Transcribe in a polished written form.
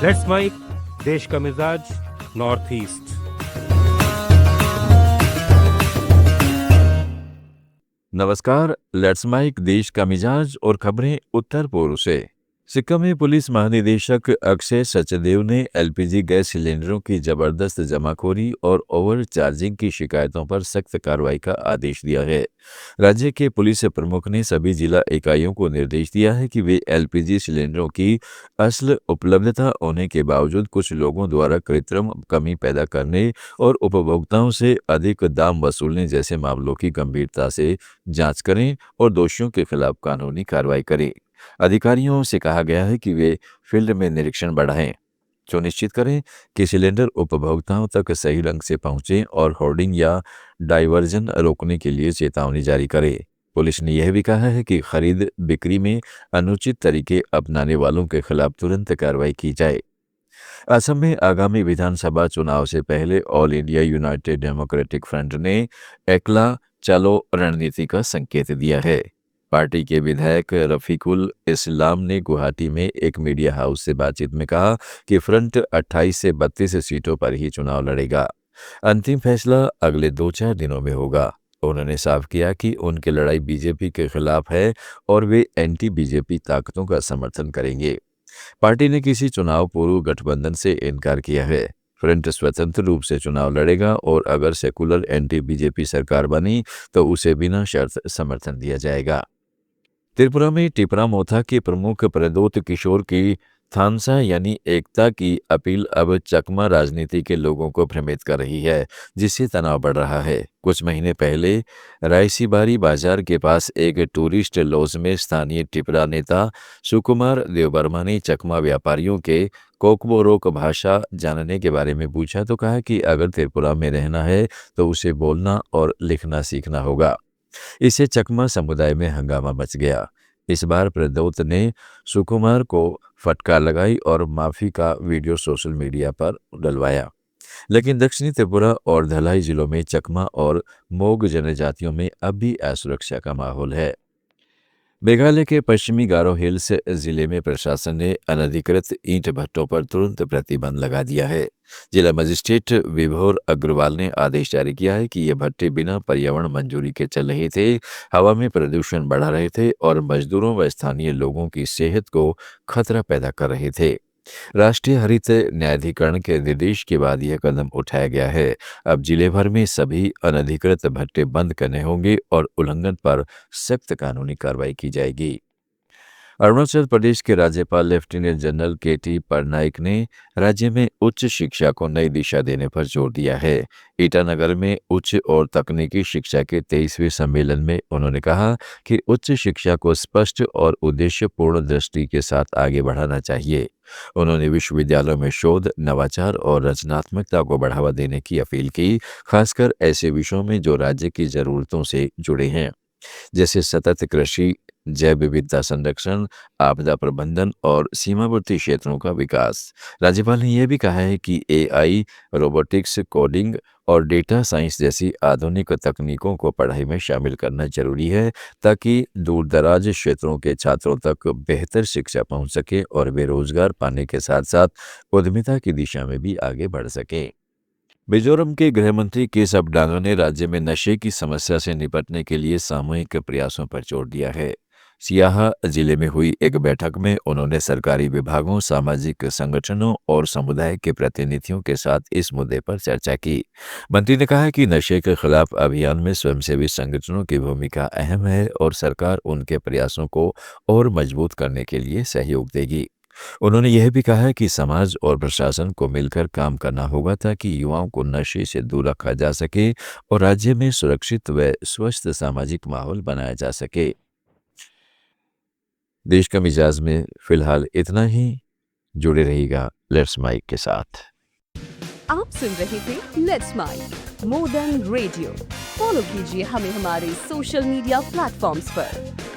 Let's mic देश का मिजाज नॉर्थ ईस्ट। नमस्कार। लेट्स माइक देश का मिजाज और खबरें उत्तर पूर्व से। सिक्किम में पुलिस महानिदेशक अक्षय सचदेव ने एलपीजी गैस सिलेंडरों की जबरदस्त जमाखोरी और ओवर चार्जिंग की शिकायतों पर सख्त कार्रवाई का आदेश दिया है। राज्य के पुलिस प्रमुख ने सभी जिला इकाइयों को निर्देश दिया है कि वे एलपीजी सिलेंडरों की असल उपलब्धता होने के बावजूद कुछ लोगों द्वारा कृत्रिम कमी पैदा करने और उपभोक्ताओं से अधिक दाम वसूलने जैसे मामलों की गंभीरता से जांच करें और दोषियों के खिलाफ कानूनी कार्रवाई करें। अधिकारियों से कहा गया है कि वे फील्ड में निरीक्षण बढ़ाएं, सुनिश्चित करें कि सिलेंडर उपभोक्ताओं तक सही ढंग से पहुंचे और होर्डिंग या डाइवर्जन रोकने के लिए चेतावनी जारी करें। पुलिस ने यह भी कहा है कि खरीद बिक्री में अनुचित तरीके अपनाने वालों के खिलाफ तुरंत कार्रवाई की जाए। असम में आगामी विधानसभा चुनाव से पहले all India United democratic front ने एकला चलो रणनीति का संकेत दिया है। पार्टी के विधायक रफीकुल इस्लाम ने गुवाहाटी में एक मीडिया हाउस से बातचीत में कहा कि फ्रंट 28 से 32 सीटों पर ही चुनाव लड़ेगा। अंतिम फैसला अगले 2-4 दिनों में होगा। उन्होंने साफ किया कि उनकी लड़ाई बीजेपी के खिलाफ है और वे एंटी बीजेपी ताकतों का समर्थन करेंगे। पार्टी ने किसी चुनाव पूर्व गठबंधन से इनकार किया है। फ्रंट स्वतंत्र रूप से चुनाव लड़ेगा और अगर सेकुलर एंटी बीजेपी सरकार बनी तो उसे बिना शर्त समर्थन दिया जाएगा। त्रिपुरा में टिपरा मोथा के प्रमुख प्रदोत किशोर की थानसा यानी एकता की अपील अब चकमा राजनीति के लोगों को भ्रमित कर रही है, जिससे तनाव बढ़ रहा है। कुछ महीने पहले रायसीबारी बाजार के पास एक टूरिस्ट लॉज में स्थानीय टिपरा नेता सुकुमार देवबर्मा ने चकमा व्यापारियों के कोकबोरोक भाषा जानने के बारे में पूछा तो कहा कि अगर त्रिपुरा में रहना है तो उसे बोलना और लिखना सीखना होगा। इससे चकमा समुदाय में हंगामा मच गया। इस बार प्रदोत ने सुकुमार को फटकार लगाई और माफी का वीडियो सोशल मीडिया पर डलवाया। लेकिन दक्षिणी त्रिपुरा और धलाई जिलों में चकमा और मोग जनजातियों में अब भी असुरक्षा का माहौल है। मेघालय के पश्चिमी गारो हिल्स जिले में प्रशासन ने अनधिकृत ईंट भट्टों पर तुरंत प्रतिबंध लगा दिया है। जिला मजिस्ट्रेट विभोर अग्रवाल ने आदेश जारी किया है कि ये भट्टे बिना पर्यावरण मंजूरी के चल रहे थे, हवा में प्रदूषण बढ़ा रहे थे और मजदूरों व स्थानीय लोगों की सेहत को खतरा पैदा कर रहे थे। राष्ट्रीय हरित न्यायाधिकरण के निर्देश के बाद यह कदम उठाया गया है। अब जिले भर में सभी अनधिकृत भट्टे बंद करने होंगे और उल्लंघन पर सख्त कानूनी कार्रवाई की जाएगी। अरुणाचल प्रदेश के राज्यपाल लेफ्टिनेंट जनरल केटी पटनायक ने राज्य में उच्च शिक्षा को नई दिशा देने पर जोर दिया है। ईटानगर में उच्च और तकनीकी शिक्षा के 23वें सम्मेलन में उन्होंने कहा कि उच्च शिक्षा को स्पष्ट और उद्देश्यपूर्ण दृष्टि के साथ आगे बढ़ाना चाहिए। उन्होंने विश्वविद्यालयों में शोध, नवाचार और रचनात्मकता को बढ़ावा देने की अपील की, खासकर ऐसे विषयों में जो राज्य की जरूरतों से जुड़े हैं, जैसे सतत कृषि, जैव विविधता संरक्षण, आपदा प्रबंधन और सीमावर्ती क्षेत्रों का विकास। राज्यपाल ने यह भी कहा है कि एआई, रोबोटिक्स, कोडिंग और डेटा साइंस जैसी आधुनिक तकनीकों को पढ़ाई में शामिल करना जरूरी है ताकि दूरदराज क्षेत्रों के छात्रों तक बेहतर शिक्षा पहुंच सके और वे रोजगार पाने के साथ साथ उद्यमिता की दिशा में भी आगे बढ़ सके। मिजोरम के गृह मंत्री केशव डांगा ने राज्य में नशे की समस्या से निपटने के लिए सामूहिक प्रयासों पर जोर दिया है। सियाहा जिले में हुई एक बैठक में उन्होंने सरकारी विभागों, सामाजिक संगठनों और समुदाय के प्रतिनिधियों के साथ इस मुद्दे पर चर्चा की। मंत्री ने कहा कि नशे के खिलाफ अभियान में स्वयंसेवी संगठनों की भूमिका अहम है और सरकार उनके प्रयासों को और मजबूत करने के लिए सहयोग देगी। उन्होंने यह भी कहा कि समाज और प्रशासन को मिलकर काम करना होगा ताकि युवाओं को नशे से दूर रखा जा सके और राज्य में सुरक्षित व स्वस्थ सामाजिक माहौल बनाया जा सके। देश का मिजाज में फिलहाल इतना ही। जुड़े रहिएगा लेट्स माइक के साथ। आप सुन रहे थे let's mike more than radio. Follow कीजिए हमें हमारे सोशल मीडिया प्लेटफॉर्म्स पर।